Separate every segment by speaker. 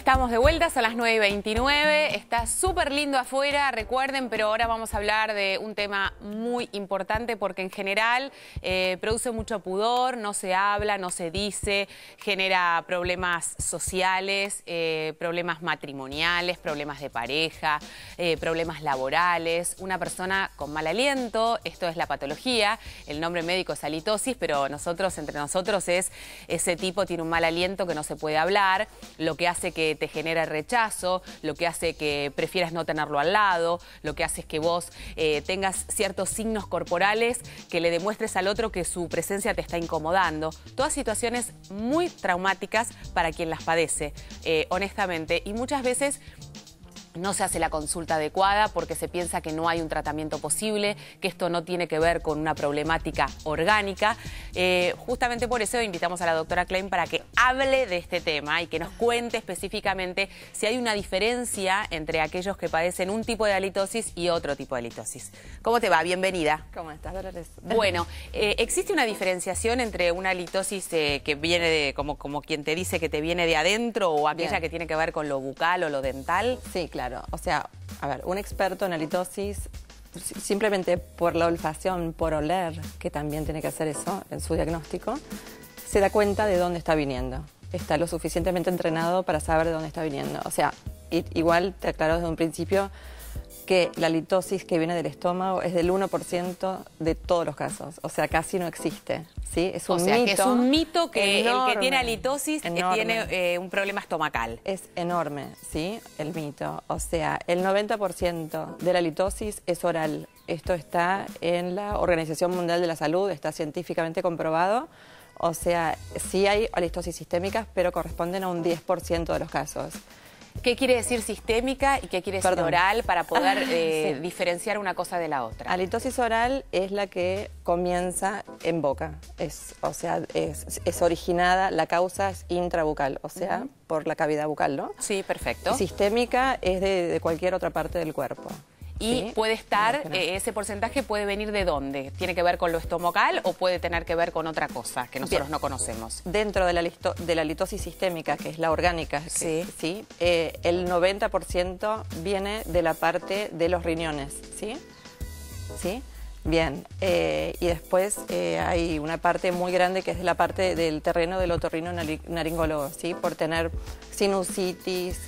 Speaker 1: Estamos de vuelta, son las 9:29, está súper lindo afuera, recuerden, pero ahora vamos a hablar de un tema muy importante porque en general produce mucho pudor, no se habla, no se dice, genera problemas sociales, problemas matrimoniales, problemas de pareja, problemas laborales. Una persona con mal aliento, esto es la patología, el nombre médico es halitosis, pero entre nosotros es ese tipo tiene un mal aliento que no se puede hablar, lo que hace que te genera rechazo, lo que hace que prefieras no tenerlo al lado, lo que hace es que vos tengas ciertos signos corporales que le demuestres al otro que su presencia te está incomodando. Todas situaciones muy traumáticas para quien las padece, honestamente, y muchas veces no se hace la consulta adecuada porque se piensa que no hay un tratamiento posible, que esto no tiene que ver con una problemática orgánica. Justamente por eso invitamos a la doctora Klein para que hable de este tema y que nos cuente específicamente si hay una diferencia entre aquellos que padecen un tipo de halitosis y otro tipo de halitosis. ¿Cómo te va? Bienvenida.
Speaker 2: ¿Cómo estás, Dolores?
Speaker 1: Bueno, ¿existe una diferenciación entre una halitosis que viene de, como quien te dice que te viene de adentro o aquella que tiene que ver con lo bucal o lo dental?
Speaker 2: Sí, claro. O sea, a ver, un experto en halitosis, simplemente por la olfacción, por oler, que también tiene que hacer eso en su diagnóstico, se da cuenta de dónde está viniendo. Está lo suficientemente entrenado para saber de dónde está viniendo. O sea, igual te aclaro desde un principio que la halitosis que viene del estómago es del 1% de todos los casos. O sea, casi no existe. ¿Sí? Es un mito.
Speaker 1: Que es un mito que
Speaker 2: enorme,
Speaker 1: el que tiene halitosis tiene un problema estomacal.
Speaker 2: Es enorme, ¿sí? El mito. O sea, el 90% de la halitosis es oral. Esto está en la Organización Mundial de la Salud, está científicamente comprobado. O sea, sí hay halitosis sistémicas, pero corresponden a un 10% de los casos.
Speaker 1: ¿Qué quiere decir sistémica y qué quiere decir oral para poder diferenciar una cosa de la otra?
Speaker 2: Halitosis oral es la que comienza en boca, es originada, la causa es intrabucal, o sea, por la cavidad bucal, ¿no?
Speaker 1: Sí, perfecto.
Speaker 2: Y sistémica es de cualquier otra parte del cuerpo.
Speaker 1: Y ¿sí? Puede estar, ese porcentaje puede venir de dónde, ¿tiene que ver con lo estomacal o puede tener que ver con otra cosa que nosotros no conocemos?
Speaker 2: Dentro de la halitosis sistémica, que es la orgánica, el 90% viene de la parte de los riñones, ¿sí? ¿Sí? Bien, y después hay una parte muy grande que es de la parte del terreno del otorrinolaringólogo, ¿sí? Por tener sinusitis,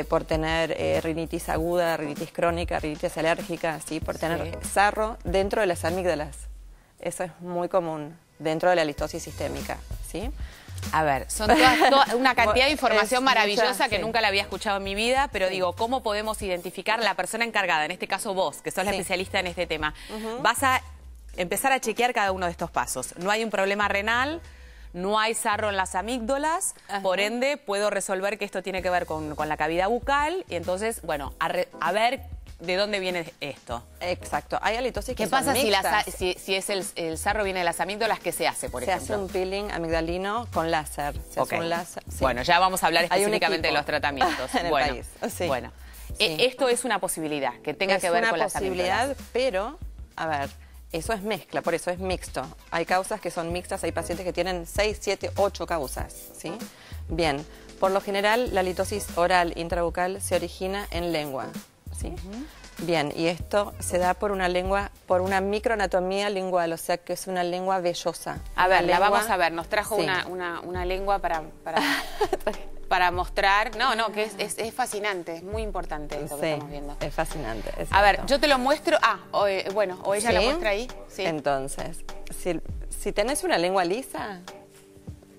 Speaker 2: por tener rinitis aguda, rinitis crónica, rinitis alérgica, ¿sí? Por tener sarro dentro de las amígdalas. Eso es muy común dentro de la halitosis sistémica, ¿sí?
Speaker 1: A ver, son toda una cantidad de información maravillosa que nunca la había escuchado en mi vida, pero digo, ¿cómo podemos identificar la persona encargada, en este caso vos, que sos la especialista en este tema? Vas a empezar a chequear cada uno de estos pasos. No hay un problema renal, no hay sarro en las amígdalas, por ende puedo resolver que esto tiene que ver con la cavidad bucal y entonces, bueno, a ver de dónde viene esto.
Speaker 2: Exacto. Hay halitosis que
Speaker 1: ¿Qué pasa si es el sarro viene de las amígdalas? ¿Qué se hace, por ejemplo?
Speaker 2: Se hace un peeling amigdalino con láser. Se hace un láser. Sí.
Speaker 1: Bueno, ya vamos a hablar específicamente de los tratamientos.
Speaker 2: En el país. Sí.
Speaker 1: Bueno, esto es una posibilidad que tenga que ver con las amígdalas.
Speaker 2: Es una posibilidad, pero, a ver, eso es mezcla, por eso es mixto. Hay causas que son mixtas, hay pacientes que tienen 6, 7, 8 causas, ¿sí? Bien, por lo general la halitosis oral intrabucal se origina en lengua, ¿sí? Bien, y esto se da por una lengua, por una microanatomía lingual, o sea que es una lengua vellosa.
Speaker 1: A ver, la vamos a ver, nos trajo una lengua para mostrar. Que es fascinante, es muy fascinante esto que estamos viendo.
Speaker 2: Es fascinante.
Speaker 1: A ver, yo te lo muestro. O ella la muestra ahí. Sí.
Speaker 2: Entonces, si tenés una lengua lisa,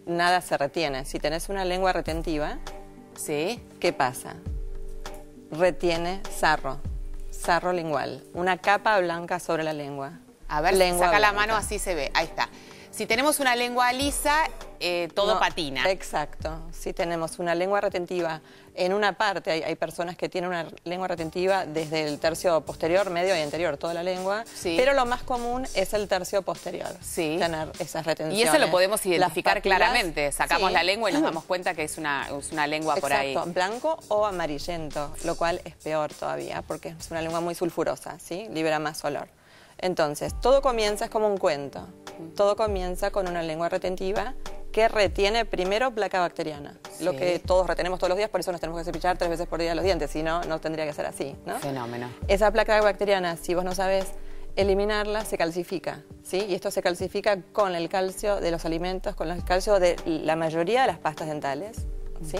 Speaker 2: nada se retiene. Si tenés una lengua retentiva, ¿qué pasa? Retiene sarro lingual, una capa blanca sobre la lengua.
Speaker 1: A ver, saca la mano, así se ve. Ahí está. Si tenemos una lengua lisa, todo patina.
Speaker 2: Exacto. Si tenemos una lengua retentiva en una parte, hay personas que tienen una lengua retentiva desde el tercio posterior, medio y anterior, toda la lengua, pero lo más común es el tercio posterior, tener esas retenciones.
Speaker 1: Y eso lo podemos identificar claramente. Sacamos la lengua y nos damos cuenta que es una lengua por ahí.
Speaker 2: Exacto, blanco o amarillento, lo cual es peor todavía porque es una lengua muy sulfurosa, ¿sí? Libera más olor. Entonces, todo comienza, es como un cuento. Todo comienza con una lengua retentiva que retiene primero placa bacteriana, lo que todos retenemos todos los días, por eso nos tenemos que cepillar 3 veces por día los dientes, si no, no tendría que ser así, ¿no?
Speaker 1: Fenómeno.
Speaker 2: Esa placa bacteriana, si vos no sabés eliminarla, se calcifica, ¿sí? Y esto se calcifica con el calcio de los alimentos, con el calcio de la mayoría de las pastas dentales, ¿sí?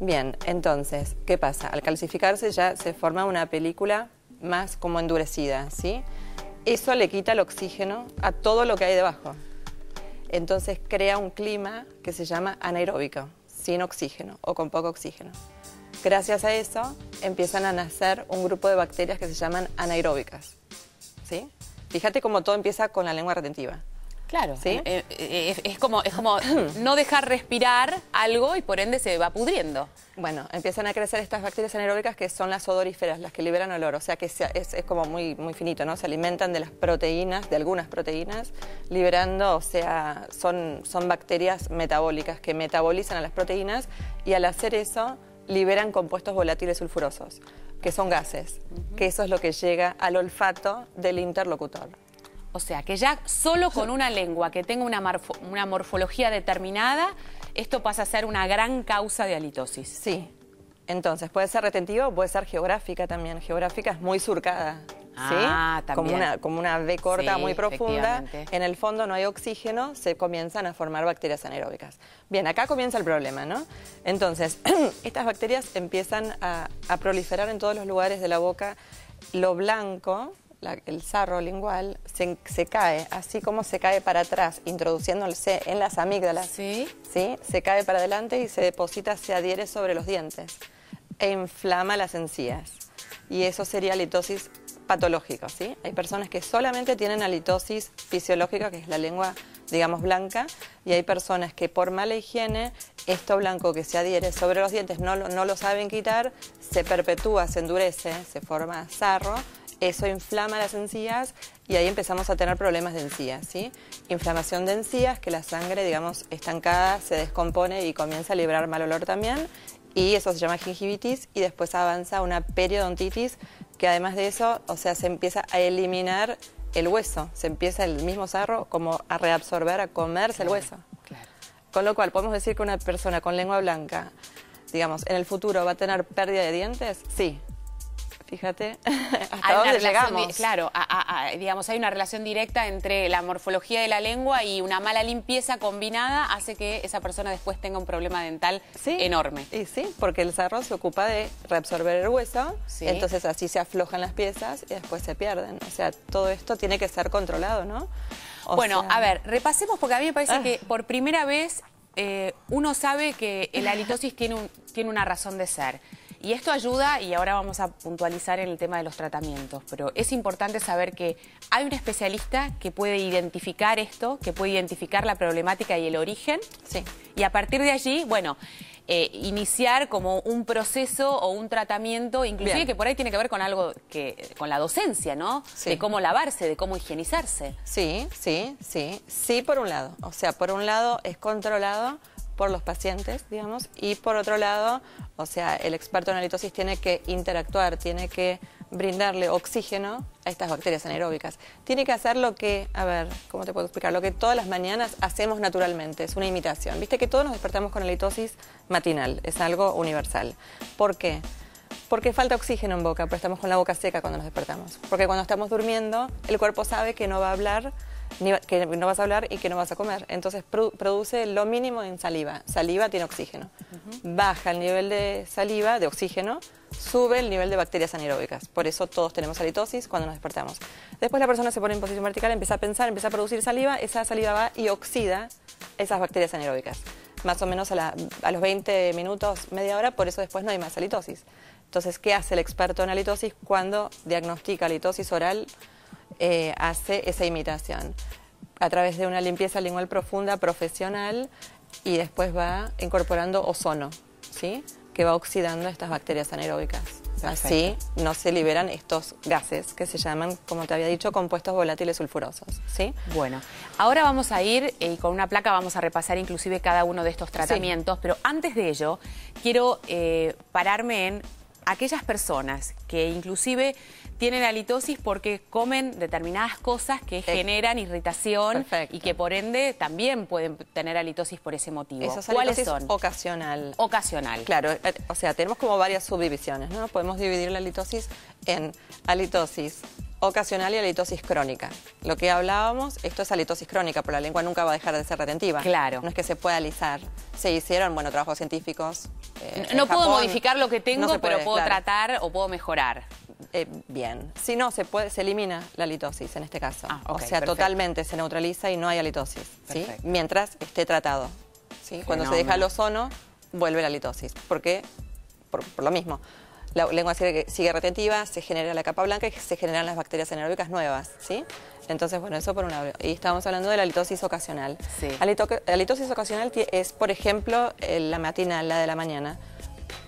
Speaker 2: Bien, entonces, ¿qué pasa? Al calcificarse ya se forma una película más como endurecida, ¿sí? Eso le quita el oxígeno a todo lo que hay debajo. Entonces crea un clima que se llama anaeróbico, sin oxígeno o con poco oxígeno. Gracias a eso empiezan a nacer un grupo de bacterias que se llaman anaeróbicas, ¿sí? Fíjate cómo todo empieza con la lengua retentiva.
Speaker 1: Claro,
Speaker 2: ¿sí?
Speaker 1: Es como no dejar respirar algo y por ende se va pudriendo.
Speaker 2: Bueno, empiezan a crecer estas bacterias anaeróbicas que son las odoríferas, las que liberan olor, o sea que es como muy finito, ¿no? Se alimentan de las proteínas, de algunas proteínas, liberando, o sea, son bacterias metabólicas que metabolizan a las proteínas y al hacer eso liberan compuestos volátiles sulfurosos, que son gases, que eso es lo que llega al olfato del interlocutor.
Speaker 1: O sea, que ya solo con una lengua que tenga una morfología determinada, esto pasa a ser una gran causa de halitosis.
Speaker 2: Sí. Entonces, puede ser retentiva o puede ser geográfica también. Geográfica es muy surcada, ¿sí?
Speaker 1: También.
Speaker 2: Como una V corta muy profunda.
Speaker 1: Efectivamente.
Speaker 2: En el fondo no hay oxígeno, se comienzan a formar bacterias anaeróbicas. Bien, acá comienza el problema, ¿no? Entonces, estas bacterias empiezan a proliferar en todos los lugares de la boca. Lo blanco, el sarro lingual, se cae, así como se cae para atrás, introduciéndose en las amígdalas.
Speaker 1: ¿Sí?
Speaker 2: ¿Sí? Se cae para adelante y se deposita, se adhiere sobre los dientes e inflama las encías. Y eso sería halitosis patológica, ¿sí? Hay personas que solamente tienen halitosis fisiológica, que es la lengua, digamos, blanca, y hay personas que por mala higiene, esto blanco que se adhiere sobre los dientes no lo saben quitar, se perpetúa, se endurece, se forma sarro. Eso inflama las encías y ahí empezamos a tener problemas de encías, ¿sí? Inflamación de encías, que la sangre, digamos, estancada se descompone y comienza a liberar mal olor también. Y eso se llama gingivitis y después avanza a una periodontitis, que además de eso, o sea, se empieza a eliminar el hueso. Se empieza el mismo sarro como a reabsorber, a comerse el hueso.
Speaker 1: Claro.
Speaker 2: Con lo cual, ¿podemos decir que una persona con lengua blanca, digamos, en el futuro va a tener pérdida de dientes? Sí. Fíjate hasta dónde llegamos.
Speaker 1: Claro, digamos, hay una relación directa entre la morfología de la lengua y una mala limpieza combinada hace que esa persona después tenga un problema dental enorme.
Speaker 2: Y sí, porque el sarro se ocupa de reabsorber el hueso,
Speaker 1: sí.
Speaker 2: Entonces así se aflojan las piezas y después se pierden. O sea, todo esto tiene que ser controlado, ¿no?
Speaker 1: Bueno, a ver, repasemos porque a mí me parece que por primera vez uno sabe que la halitosis tiene una razón de ser. Y esto ayuda, y ahora vamos a puntualizar en el tema de los tratamientos, pero es importante saber que hay un especialista que puede identificar esto, que puede identificar la problemática y el origen,
Speaker 2: sí.
Speaker 1: Y a partir de allí, bueno, iniciar como un proceso o un tratamiento, inclusive
Speaker 2: Bien.
Speaker 1: que por ahí tiene que ver con algo con la docencia, ¿no?
Speaker 2: Sí.
Speaker 1: De cómo lavarse, de cómo higienizarse.
Speaker 2: Sí, por un lado. O sea, por un lado es controlado por los pacientes, digamos, y por otro lado, o sea, el experto en halitosis tiene que interactuar, tiene que brindarle oxígeno a estas bacterias anaeróbicas. Tiene que hacer lo que, a ver, ¿cómo te puedo explicar? Lo que todas las mañanas hacemos naturalmente, es una imitación. Viste que todos nos despertamos con halitosis matinal, es algo universal. ¿Por qué? Porque falta oxígeno en boca, pero estamos con la boca seca cuando nos despertamos. Porque cuando estamos durmiendo, el cuerpo sabe que no va a hablar, que no vas a hablar y que no vas a comer. Entonces produce lo mínimo en saliva. Saliva tiene oxígeno. Baja el nivel de saliva, de oxígeno, sube el nivel de bacterias anaeróbicas. Por eso todos tenemos halitosis cuando nos despertamos. Después la persona se pone en posición vertical, empieza a pensar, empieza a producir saliva. Esa saliva va y oxida esas bacterias anaeróbicas. Más o menos a los 20 minutos, media hora, por eso después no hay más halitosis. Entonces, ¿qué hace el experto en halitosis cuando diagnostica halitosis oral? Hace esa imitación a través de una limpieza lingual profunda, profesional, y después va incorporando ozono, ¿sí? Que va oxidando estas bacterias anaeróbicas. Así no se liberan estos gases que se llaman, como te había dicho, compuestos volátiles sulfurosos, ¿sí?
Speaker 1: Bueno, ahora vamos a ir y con una placa vamos a repasar inclusive cada uno de estos tratamientos, pero antes de ello quiero pararme en aquellas personas que inclusive tienen halitosis porque comen determinadas cosas que generan irritación.
Speaker 2: Perfecto.
Speaker 1: Y que por ende también pueden tener halitosis por ese motivo.
Speaker 2: Eso es
Speaker 1: ¿Cuáles
Speaker 2: halitosis
Speaker 1: son?
Speaker 2: ocasional.
Speaker 1: Ocasional.
Speaker 2: Claro, o sea, tenemos como varias subdivisiones, ¿no? Podemos dividir la halitosis en halitosis ocasional y halitosis crónica. Lo que hablábamos, esto es halitosis crónica, pero la lengua nunca va a dejar de ser retentiva.
Speaker 1: Claro.
Speaker 2: No es que se pueda alisar. Se hicieron, bueno, trabajos científicos.
Speaker 1: No puedo modificar lo que tengo,
Speaker 2: no
Speaker 1: pero
Speaker 2: puede,
Speaker 1: puedo
Speaker 2: claro.
Speaker 1: tratar o puedo mejorar.
Speaker 2: Bien. Si no, se elimina la halitosis en este caso.
Speaker 1: Ah, ok,
Speaker 2: o sea,
Speaker 1: perfecto.
Speaker 2: Totalmente se neutraliza y no hay halitosis. ¿Sí?
Speaker 1: Perfecto.
Speaker 2: Mientras esté tratado. ¿Sí? Cuando se deja el ozono, vuelve la halitosis. ¿Por qué? Por lo mismo. La lengua sigue retentiva, se genera la capa blanca y se generan las bacterias anaeróbicas nuevas, ¿sí? Entonces, bueno, eso por un lado. Y estamos hablando de la halitosis ocasional.
Speaker 1: Sí.
Speaker 2: La halitosis ocasional es, por ejemplo, la matinal, la de la mañana.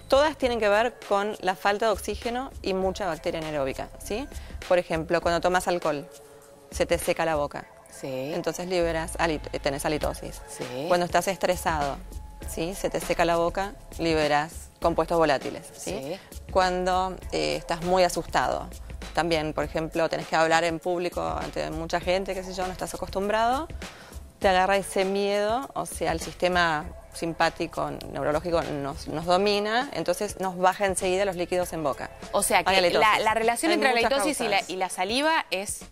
Speaker 2: Todas tienen que ver con la falta de oxígeno y mucha bacteria anaeróbica, ¿sí? Por ejemplo, cuando tomas alcohol, se te seca la boca.
Speaker 1: Sí.
Speaker 2: Entonces tenés halitosis.
Speaker 1: Sí.
Speaker 2: Cuando estás estresado, ¿sí? Se te seca la boca, liberas compuestos volátiles, ¿sí?
Speaker 1: Sí.
Speaker 2: Cuando estás muy asustado, también, por ejemplo, tenés que hablar en público ante mucha gente, qué sé yo, no estás acostumbrado, te agarra ese miedo, o sea, el sistema simpático, neurológico nos domina, entonces nos baja enseguida los líquidos en boca.
Speaker 1: O sea, que la relación
Speaker 2: Hay
Speaker 1: entre la
Speaker 2: muchas
Speaker 1: halitosis
Speaker 2: causas.
Speaker 1: y la saliva es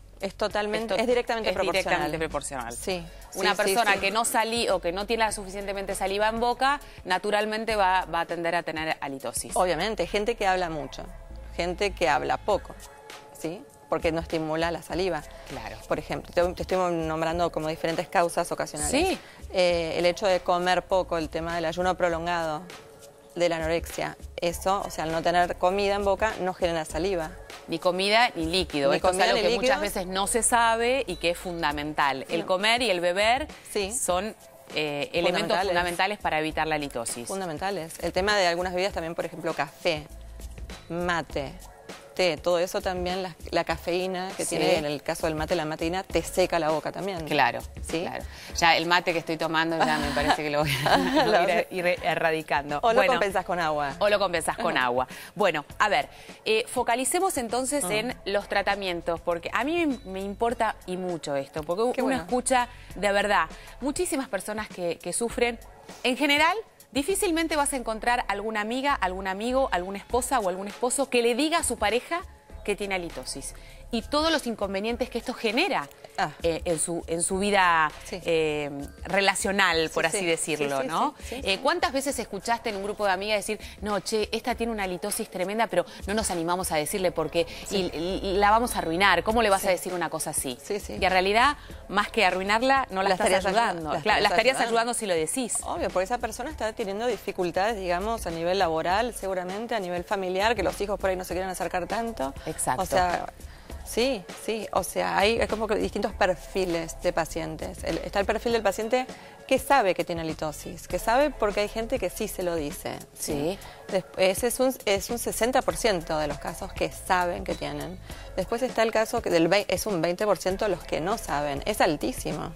Speaker 2: directamente proporcional.
Speaker 1: proporcional.
Speaker 2: Sí.
Speaker 1: Una persona
Speaker 2: sí.
Speaker 1: que no o que no tiene la suficientemente saliva en boca, naturalmente va a tender a tener halitosis.
Speaker 2: Obviamente, gente que habla mucho, gente que habla poco, ¿sí? Porque no estimula la saliva.
Speaker 1: Claro.
Speaker 2: Por ejemplo, te estoy nombrando como diferentes causas ocasionales.
Speaker 1: Sí.
Speaker 2: El hecho de comer poco, el tema del ayuno prolongado, de la anorexia, eso, o sea, al no tener comida en boca, no genera saliva.
Speaker 1: Ni comida ni líquido.
Speaker 2: Ni
Speaker 1: Esto
Speaker 2: comida,
Speaker 1: es algo
Speaker 2: ni
Speaker 1: que muchas
Speaker 2: líquidos.
Speaker 1: veces no se sabe y que es fundamental. El comer y el beber son elementos fundamentales para evitar la halitosis.
Speaker 2: Fundamentales. El tema de algunas bebidas también, por ejemplo, café, mate, té, todo eso también, la cafeína que tiene, en el caso del mate, la mateína, te seca la boca también.
Speaker 1: Claro,
Speaker 2: ¿Sí?
Speaker 1: claro. Ya el mate que estoy tomando ya me parece que lo voy a ir erradicando.
Speaker 2: O lo compensás con agua.
Speaker 1: O lo compensás con agua. Bueno, a ver, focalicemos entonces en los tratamientos, porque a mí me importa y mucho esto, porque uno escucha de verdad muchísimas personas que sufren. En general, difícilmente vas a encontrar alguna amiga, algún amigo, alguna esposa o algún esposo que le diga a su pareja que tiene halitosis. Y todos los inconvenientes que esto genera en su vida relacional, por así decirlo, ¿no? ¿Cuántas veces escuchaste en un grupo de amigas decir, no, che, esta tiene una halitosis tremenda, pero no nos animamos a decirle porque y la vamos a arruinar? ¿Cómo le vas a decir una cosa así? Y en realidad, más que arruinarla, no la estás ayudando. La estarías ayudando si lo decís.
Speaker 2: Obvio, porque esa persona está teniendo dificultades, digamos, a nivel laboral, seguramente, a nivel familiar, que los hijos por ahí no se quieren acercar tanto.
Speaker 1: Exacto.
Speaker 2: O sea, sí, o sea, hay como que distintos perfiles de pacientes. Está el perfil del paciente que sabe que tiene halitosis, que sabe porque hay gente que sí se lo dice.
Speaker 1: Sí.
Speaker 2: Ese es un 60% de los casos que saben que tienen. Después está el caso que es un 20% los que no saben. Es altísimo.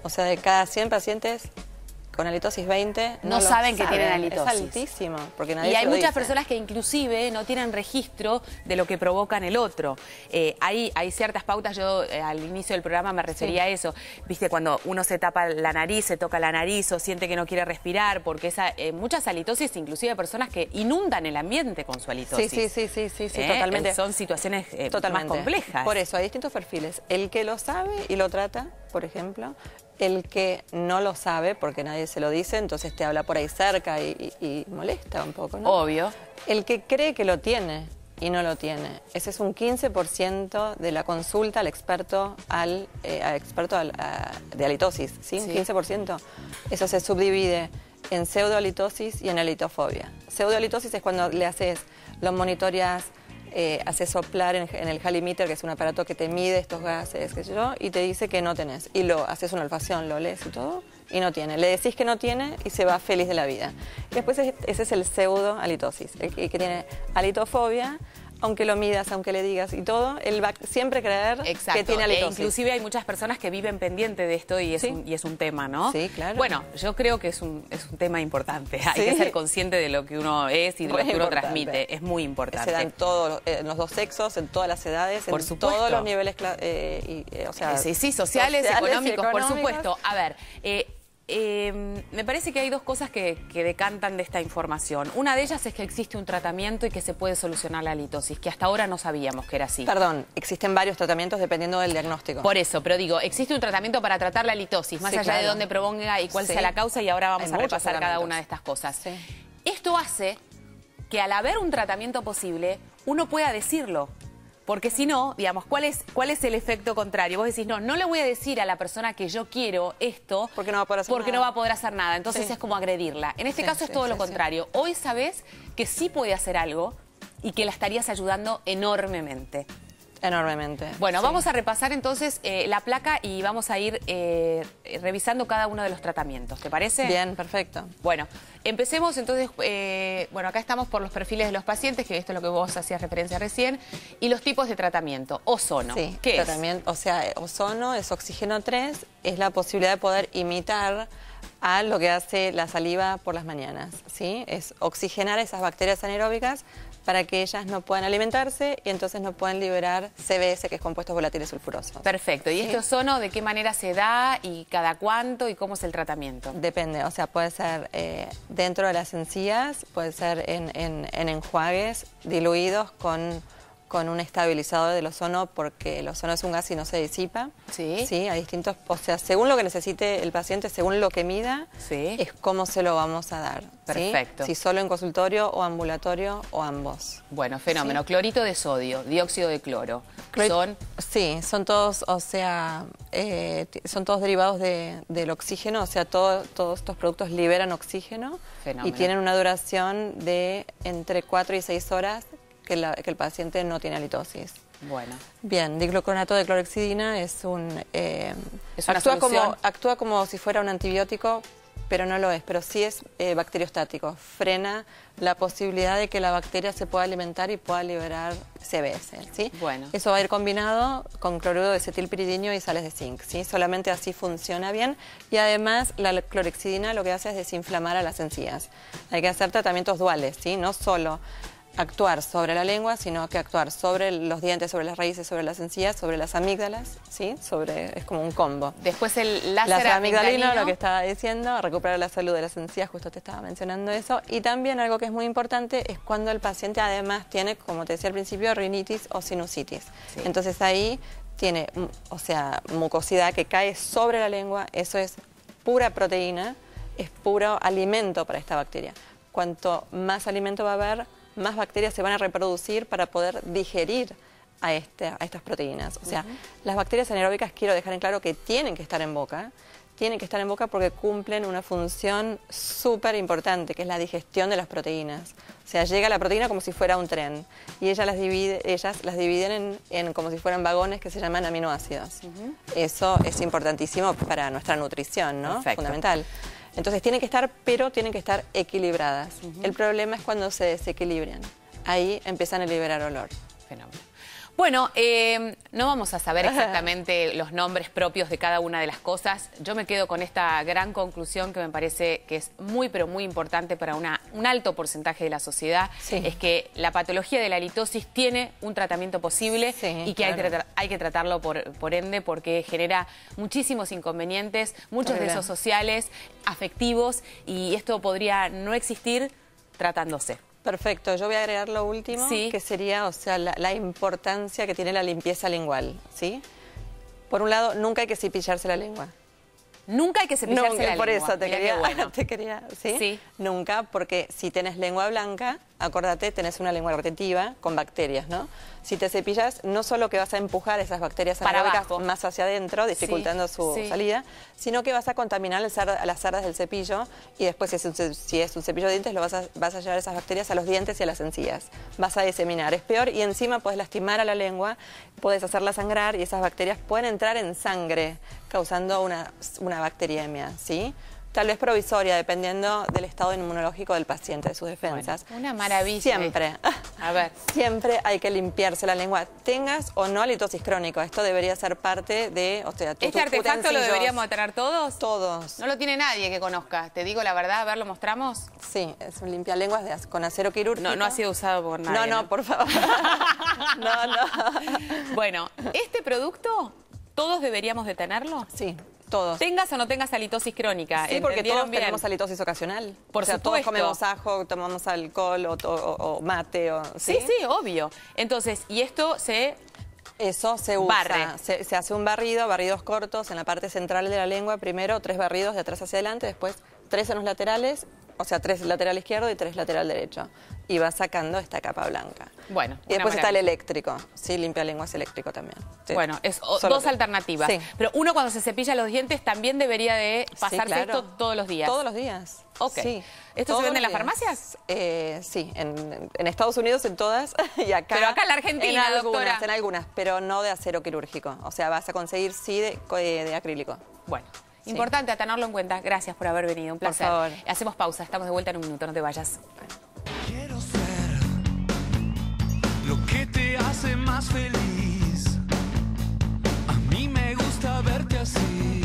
Speaker 2: O sea, de cada 100 pacientes con halitosis 20
Speaker 1: no saben que tienen halitosis.
Speaker 2: Es altísimo, porque nadie
Speaker 1: Y hay
Speaker 2: se lo
Speaker 1: muchas
Speaker 2: dice.
Speaker 1: personas que inclusive no tienen registro de lo que provoca en el otro. Hay ciertas pautas, yo al inicio del programa me refería a eso. Viste, cuando uno se tapa la nariz, se toca la nariz o siente que no quiere respirar, porque muchas halitosis, inclusive personas que inundan el ambiente con su halitosis.
Speaker 2: Sí, totalmente.
Speaker 1: Son situaciones más complejas.
Speaker 2: Por eso, hay distintos perfiles. El que lo sabe y lo trata, por ejemplo. El que no lo sabe, porque nadie se lo dice, entonces te habla por ahí cerca y molesta un poco, ¿no?
Speaker 1: Obvio.
Speaker 2: El que cree que lo tiene y no lo tiene. Ese es un 15% de la consulta al experto de halitosis, ¿sí? Un 15%. Eso se subdivide en pseudohalitosis y en halitofobia. Pseudohalitosis es cuando le lo monitoreas, haces soplar en el halimeter, que es un aparato que te mide estos gases, qué sé yo, y te dice que no tenés. Y haces una olfacción, lo lees y todo, y no tiene. Le decís que no tiene y se va feliz de la vida. Y después ese es el pseudohalitosis, el que tiene halitofobia. aunque lo midas, aunque le digas y todo, él va a siempre creer que tiene halitosis.
Speaker 1: Inclusive hay muchas personas que viven pendiente de esto y es un tema, ¿no?
Speaker 2: Sí, claro.
Speaker 1: Bueno, yo creo que es un tema importante. Hay que ser consciente de lo que uno es y de lo que uno transmite. Es muy importante.
Speaker 2: Se dan todos los dos sexos, en todas las edades,
Speaker 1: por
Speaker 2: en
Speaker 1: supuesto.
Speaker 2: Todos los niveles,
Speaker 1: sociales, económicos, por supuesto. A ver, me parece que hay dos cosas que decantan de esta información. Una de ellas es que existe un tratamiento y que se puede solucionar la halitosis, que hasta ahora no sabíamos que era así.
Speaker 2: Perdón, existen varios tratamientos dependiendo del diagnóstico.
Speaker 1: Por eso, pero digo, existe un tratamiento para tratar la halitosis, más allá de dónde provenga y cuál sea la causa, y ahora vamos a repasar cada una de estas cosas. Sí. Esto hace que al haber un tratamiento posible, uno pueda decirlo. Porque si no, digamos, ¿cuál es el efecto contrario? Vos decís, no le voy a decir a la persona que yo quiero esto
Speaker 2: porque no va a poder hacer nada.
Speaker 1: No va a poder hacer nada. Entonces es como agredirla. En este caso es todo lo contrario. Hoy sabés que sí puede hacer algo y que la estarías ayudando enormemente.
Speaker 2: Enormemente.
Speaker 1: Bueno, vamos a repasar entonces la placa y vamos a ir revisando cada uno de los tratamientos. ¿Te parece?
Speaker 2: Bien, perfecto.
Speaker 1: Bueno, empecemos entonces, bueno, acá estamos por los perfiles de los pacientes, que esto es lo que vos hacías referencia recién, y los tipos de tratamiento. Ozono.
Speaker 2: Sí,
Speaker 1: ¿Qué
Speaker 2: es? O sea, ozono es oxígeno 3, es la posibilidad de poder imitar a lo que hace la saliva por las mañanas, ¿sí? Es oxigenar esas bacterias anaeróbicas para que ellas no puedan alimentarse y entonces no puedan liberar CBS, que es compuestos volátiles sulfurosos.
Speaker 1: Perfecto. ¿Y este ozono de qué manera se da y cada cuánto y cómo es el tratamiento?
Speaker 2: Depende, o sea, puede ser dentro de las encías, puede ser en enjuagues diluidos con un estabilizador del ozono, porque el ozono es un gas y no se disipa.
Speaker 1: Sí.
Speaker 2: Sí, hay distintos, o sea, según lo que necesite el paciente, según lo que mida, es cómo se lo vamos a dar.
Speaker 1: Perfecto.
Speaker 2: ¿Sí? Si solo en consultorio o ambulatorio o ambos.
Speaker 1: Bueno, fenómeno. ¿Sí? Clorito de sodio, dióxido de cloro.
Speaker 2: Sí, son todos, o sea, son todos derivados del oxígeno, o sea, todos estos productos liberan oxígeno.
Speaker 1: Fenómeno.
Speaker 2: Y tienen una duración de entre 4 y 6 horas que el paciente no tiene halitosis.
Speaker 1: Bueno.
Speaker 2: Bien, diclocronato de clorhexidina es actúa como si fuera un antibiótico, pero no lo es, pero sí es bacteriostático. Frena la posibilidad de que la bacteria se pueda alimentar y pueda liberar CBS, ¿sí?
Speaker 1: Bueno.
Speaker 2: Eso va a ir combinado con cloruro de acetilpiridinio y sales de zinc, ¿sí? Solamente así funciona bien. Y además la clorhexidina lo que hace es desinflamar a las encías. Hay que hacer tratamientos duales, ¿sí? No solo actuar sobre la lengua, sino que actuar sobre los dientes, sobre las raíces, sobre las encías, sobre las amígdalas, ¿sí? Es como un combo.
Speaker 1: Después el láser amigdalino,
Speaker 2: lo que estaba diciendo, recuperar la salud de las encías, justo te estaba mencionando eso. Y también algo que es muy importante es cuando el paciente además tiene, como te decía al principio, rinitis o sinusitis. Sí. Entonces ahí tiene, o sea, mucosidad que cae sobre la lengua, eso es pura proteína, es puro alimento para esta bacteria. Cuanto más alimento va a haber, más bacterias se van a reproducir para poder digerir a estas proteínas. O sea, las bacterias anaeróbicas, quiero dejar en claro que tienen que estar en boca porque cumplen una función súper importante, que es la digestión de las proteínas. O sea, llega la proteína como si fuera un tren y ellas las dividen en como si fueran vagones que se llaman aminoácidos. Eso es importantísimo para nuestra nutrición, ¿no?
Speaker 1: Perfecto.
Speaker 2: Fundamental. Entonces tienen que estar, pero tienen que estar equilibradas. El problema es cuando se desequilibran. Ahí empiezan a liberar olor.
Speaker 1: Fenómeno. Bueno, no vamos a saber exactamente los nombres propios de cada una de las cosas. Yo me quedo con esta gran conclusión que me parece que es muy, pero muy importante para un alto porcentaje de la sociedad. Sí. Es que la patología de la halitosis tiene un tratamiento posible y que hay que tratarlo por ende, porque genera muchísimos inconvenientes, muchos de esos sociales, afectivos, y esto podría no existir tratándose.
Speaker 2: Perfecto, yo voy a agregar lo último, que sería, o sea, la importancia que tiene la limpieza lingual, ¿sí? Por un lado, nunca hay que cepillarse la lengua.
Speaker 1: Nunca hay que cepillarse la lengua.
Speaker 2: Por eso te quería, ¿sí? Nunca, porque si tenés lengua blanca, acordate, tenés una lengua retentiva con bacterias, ¿no? Si te cepillas, no solo que vas a empujar esas bacterias anaeróbicas más hacia adentro, dificultando su salida, sino que vas a contaminar las cerdas del cepillo y después, si es un cepillo de dientes, vas a llevar esas bacterias a los dientes y a las encías. Vas a diseminar, es peor, y encima puedes lastimar a la lengua, puedes hacerla sangrar y esas bacterias pueden entrar en sangre, causando una bacteriemia, ¿sí? Tal vez provisoria, dependiendo del estado inmunológico del paciente, de sus defensas.
Speaker 1: Bueno, una maravilla.
Speaker 2: Siempre,
Speaker 1: a ver,
Speaker 2: siempre hay que limpiarse la lengua, tengas o no halitosis crónico. Esto debería ser parte de, o sea,
Speaker 1: ¿este artefacto lo deberíamos de tener todos?
Speaker 2: Todos.
Speaker 1: No lo tiene nadie que conozca, te digo la verdad, a ver, ¿lo mostramos?
Speaker 2: Sí, es un limpialenguas con acero quirúrgico.
Speaker 1: No ha sido usado por nadie.
Speaker 2: No, por favor. No.
Speaker 1: Bueno, ¿este producto todos deberíamos de tenerlo?
Speaker 2: Sí. Todos.
Speaker 1: Tengas o no tengas halitosis crónica.
Speaker 2: Sí, porque todos
Speaker 1: bien?
Speaker 2: tenemos halitosis ocasional.
Speaker 1: Por
Speaker 2: supuesto. Todos comemos ajo, tomamos alcohol o mate.
Speaker 1: ¿sí? Sí, obvio. Entonces, ¿y esto
Speaker 2: Eso se usa.
Speaker 1: Barre.
Speaker 2: Se hace un barridos cortos en la parte central de la lengua. Primero 3 barridos de atrás hacia adelante, después 3 en los laterales, o sea, 3 lateral izquierdo y 3 lateral derecho. Y va sacando esta capa blanca.
Speaker 1: Bueno.
Speaker 2: Y después está el eléctrico. Sí, limpialenguas eléctrico también. Sí.
Speaker 1: Bueno, es dos alternativas.
Speaker 2: Sí.
Speaker 1: Pero uno cuando se cepilla los dientes también debería de pasarse
Speaker 2: claro.
Speaker 1: esto todos los días.
Speaker 2: Todos los días.
Speaker 1: Ok.
Speaker 2: Sí.
Speaker 1: ¿Esto se vende en las farmacias?
Speaker 2: Sí, en Estados Unidos en todas y acá.
Speaker 1: Pero acá en la Argentina, doctora.
Speaker 2: En algunas, pero no de acero quirúrgico. O sea, vas a conseguir sí de acrílico.
Speaker 1: Bueno. Sí. Importante a tenerlo en cuenta. Gracias por haber venido. Un placer.
Speaker 2: Por favor.
Speaker 1: Hacemos pausa. Estamos de vuelta en un minuto. No te vayas.
Speaker 3: Quiero ser lo que te hace más feliz. A mí me gusta verte así.